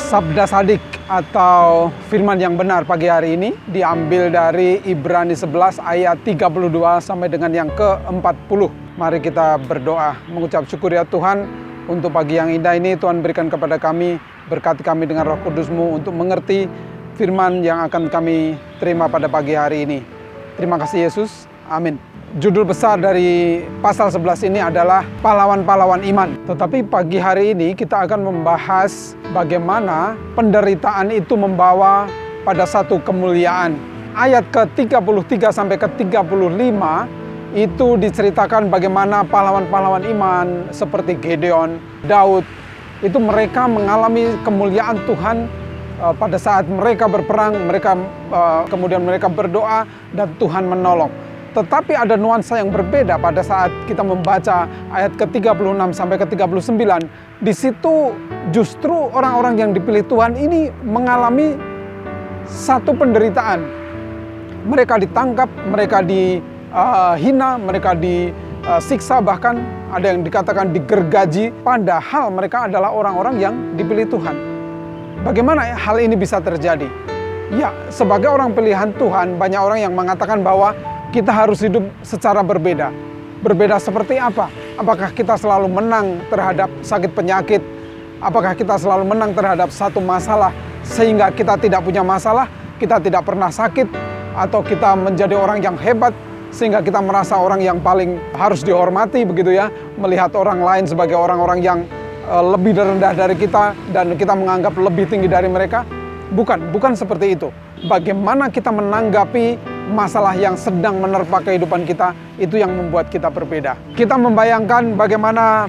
Sabda Sadik atau firman yang benar pagi hari ini diambil dari Ibrani 11 ayat 32 sampai dengan yang ke-40. Mari kita berdoa, mengucap syukur ya Tuhan untuk pagi yang indah ini. Tuhan berikan kepada kami, berkati kami dengan Roh Kudus-Mu untuk mengerti firman yang akan kami terima pada pagi hari ini. Terima kasih Yesus, amin. Judul besar dari pasal 11 ini adalah pahlawan-pahlawan iman. Tetapi pagi hari ini kita akan membahas bagaimana penderitaan itu membawa pada satu kemuliaan. Ayat ke-33 sampai ke-35 itu diceritakan bagaimana pahlawan-pahlawan iman seperti Gideon, Daud, itu mereka mengalami kemuliaan Tuhan pada saat mereka berperang, kemudian mereka berdoa dan Tuhan menolong. Tetapi ada nuansa yang berbeda pada saat kita membaca ayat ke-36 sampai ke-39. Di situ justru orang-orang yang dipilih Tuhan ini mengalami satu penderitaan. Mereka ditangkap, mereka dihina, mereka disiksa, bahkan ada yang dikatakan digergaji. Padahal mereka adalah orang-orang yang dipilih Tuhan. Bagaimana hal ini bisa terjadi? Ya, sebagai orang pilihan Tuhan, banyak orang yang mengatakan bahwa kita harus hidup secara berbeda. Berbeda seperti apa? Apakah kita selalu menang terhadap sakit penyakit? Apakah kita selalu menang terhadap satu masalah sehingga kita tidak punya masalah, kita tidak pernah sakit, atau kita menjadi orang yang hebat sehingga kita merasa orang yang paling harus dihormati begitu ya, melihat orang lain sebagai orang-orang yang lebih rendah dari kita dan kita menganggap lebih tinggi dari mereka? Bukan seperti itu. Bagaimana kita menanggapi masalah yang sedang menerpa kehidupan kita, itu yang membuat kita berbeda. Kita membayangkan bagaimana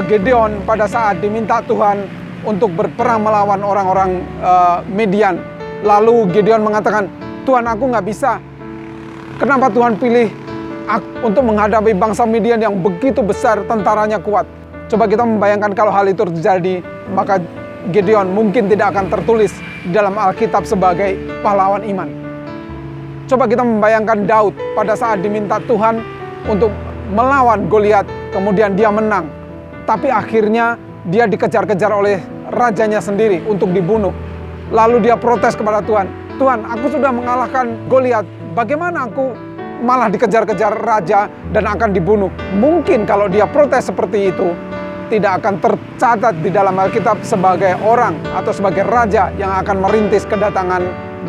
Gideon pada saat diminta Tuhan untuk berperang melawan orang-orang Midian. Lalu Gideon mengatakan, Tuhan, aku nggak bisa. Kenapa Tuhan pilih untuk menghadapi bangsa Midian yang begitu besar, tentaranya kuat? Coba kita membayangkan kalau hal itu terjadi, maka Gideon mungkin tidak akan tertulis di dalam Alkitab sebagai pahlawan iman. Coba kita membayangkan Daud pada saat diminta Tuhan untuk melawan Goliat, kemudian dia menang. Tapi akhirnya dia dikejar-kejar oleh rajanya sendiri untuk dibunuh. Lalu dia protes kepada Tuhan, Tuhan, aku sudah mengalahkan Goliat, bagaimana aku malah dikejar-kejar raja dan akan dibunuh? Mungkin kalau dia protes seperti itu, tidak akan tercatat di dalam Alkitab sebagai orang atau sebagai raja yang akan merintis kedatangan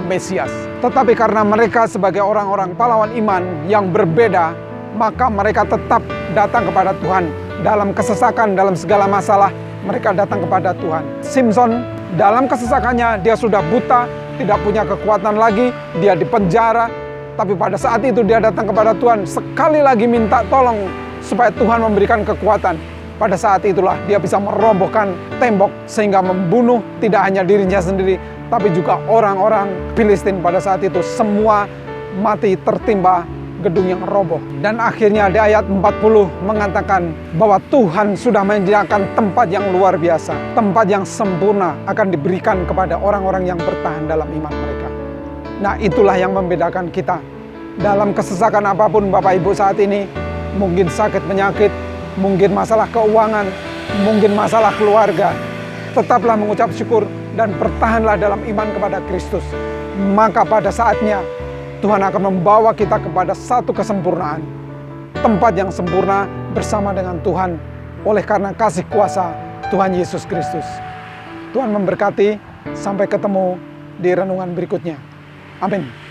Mesias. Tetapi karena mereka sebagai orang-orang pahlawan iman yang berbeda, maka mereka tetap datang kepada Tuhan. Dalam kesesakan, dalam segala masalah, mereka datang kepada Tuhan. Simson dalam kesesakannya, dia sudah buta, tidak punya kekuatan lagi, dia dipenjara. Tapi pada saat itu dia datang kepada Tuhan, sekali lagi minta tolong supaya Tuhan memberikan kekuatan. Pada saat itulah dia bisa merobohkan tembok sehingga membunuh tidak hanya dirinya sendiri, tapi juga orang-orang Filistin pada saat itu. Semua mati tertimpa gedung yang roboh. Dan akhirnya di ayat 40 mengatakan bahwa Tuhan sudah menyediakan tempat yang luar biasa. Tempat yang sempurna akan diberikan kepada orang-orang yang bertahan dalam iman mereka. Nah, itulah yang membedakan kita. Dalam kesesakan apapun Bapak Ibu saat ini, mungkin sakit penyakit, mungkin masalah keuangan, mungkin masalah keluarga, tetaplah mengucap syukur dan bertahanlah dalam iman kepada Kristus. Maka pada saatnya Tuhan akan membawa kita kepada satu kesempurnaan. Tempat yang sempurna bersama dengan Tuhan oleh karena kasih kuasa Tuhan Yesus Kristus. Tuhan memberkati, sampai ketemu di renungan berikutnya. Amin.